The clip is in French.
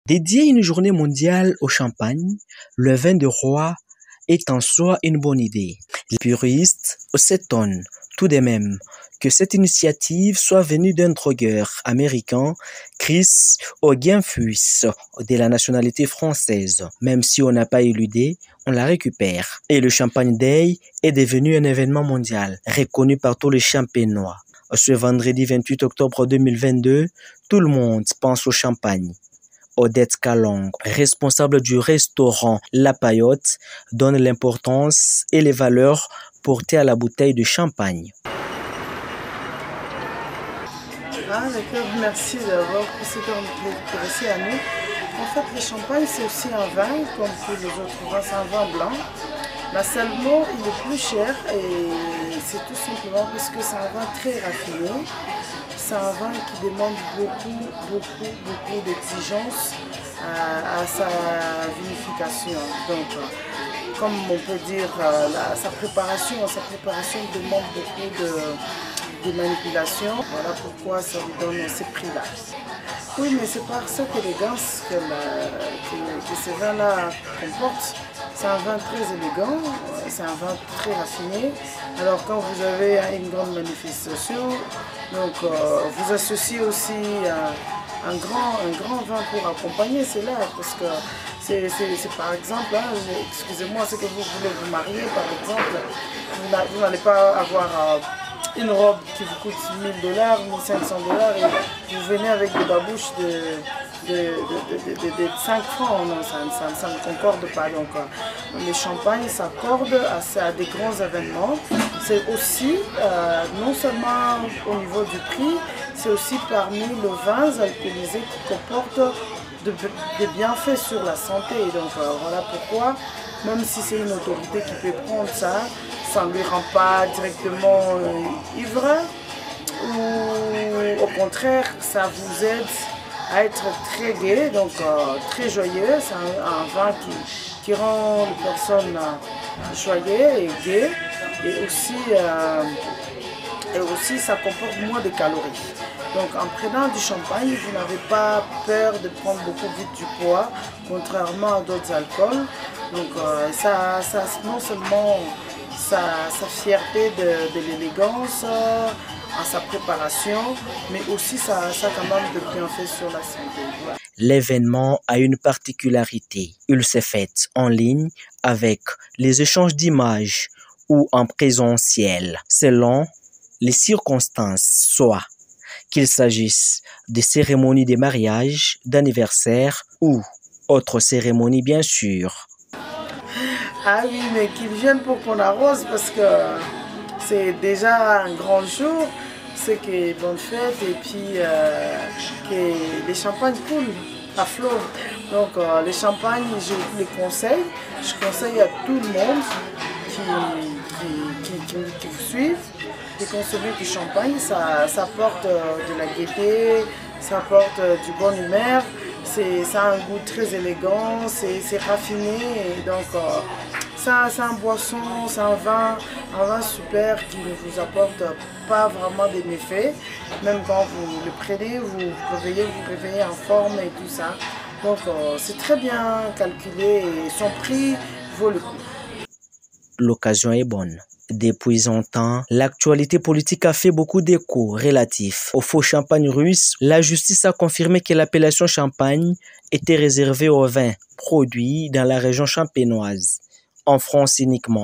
Dédier une journée mondiale au champagne, le vin de roi est en soi une bonne idée. Les puristes s'étonnent tout de même que cette initiative soit venue d'un drogueur américain, Chris Auguin-Fuis, de la nationalité française. Même si on n'a pas éludé, on la récupère. Et le Champagne Day est devenu un événement mondial, reconnu par tous les champenois. Ce vendredi 28 octobre 2022, tout le monde pense au champagne. Odette Kalong, responsable du restaurant La Paillote, donne l'importance et les valeurs portées à la bouteille de champagne. D'accord, merci d'avoir intéressé à nous. En fait, le champagne, c'est aussi un vin, comme tous les autres vins, c'est un vin blanc. Mais seulement, il est plus cher et c'est tout simplement parce que c'est un vin très raffiné. C'est un vin qui demande beaucoup d'exigences à sa vinification. Donc, comme on peut dire, sa préparation demande beaucoup de manipulation. Voilà pourquoi ça lui donne ces prix-là. Oui, mais c'est par cette élégance que ce vin-là comporte. C'est un vin très élégant, c'est un vin très raffiné. Alors quand vous avez une grande manifestation, donc vous associez aussi un grand vin pour accompagner cela, parce que c'est par exemple, excusez-moi, c'est que vous voulez vous marier par exemple, vous n'allez pas avoir une robe qui vous coûte $1000, $1500 et vous venez avec des babouches de 5 francs, non, ça ne concorde pas. Donc les champagnes s'accordent à des grands événements. C'est aussi, non seulement au niveau du prix, c'est aussi parmi les vins alcoolisés qui comportent des bienfaits sur la santé. Donc voilà pourquoi, même si c'est une autorité qui peut prendre ça, ça ne lui rend pas directement ivre, ou au contraire, ça vous aide à être très gai, donc très joyeux. C'est un vin qui rend les personnes joyeuses et gaies, et aussi ça comporte moins de calories. Donc en prenant du champagne, vous n'avez pas peur de prendre beaucoup vite du poids, contrairement à d'autres alcools. Donc ça non seulement sa fierté de l'élégance, à sa préparation, mais aussi ça a quand même de bienfaits sur la santé. Voilà. L'événement a une particularité. Il s'est fait en ligne avec les échanges d'images ou en présentiel, selon les circonstances, soit qu'il s'agisse de cérémonies de mariage, d'anniversaire ou autres cérémonies bien sûr. Ah oui, mais qu'ils viennent pour qu'on arrose parce que c'est déjà un grand jour, c'est que bonne fête et puis que les champagnes coulent à flot. Donc les champagnes, je les conseille. Je conseille à tout le monde qui vous suivent de consommer du champagne. Ça apporte de la gaieté, ça apporte du bon humeur. Ça a un goût très élégant, c'est raffiné. Et donc c'est un boisson, c'est un vin super qui ne vous apporte pas vraiment des méfaits. Même quand vous le prenez, vous réveillez en forme et tout ça. Donc c'est très bien calculé et son prix vaut le coup. L'occasion est bonne. Depuis un temps, l'actualité politique a fait beaucoup d'écho relatifs au faux champagne russe. La justice a confirmé que l'appellation champagne était réservée aux vins produits dans la région champenoise, en France uniquement.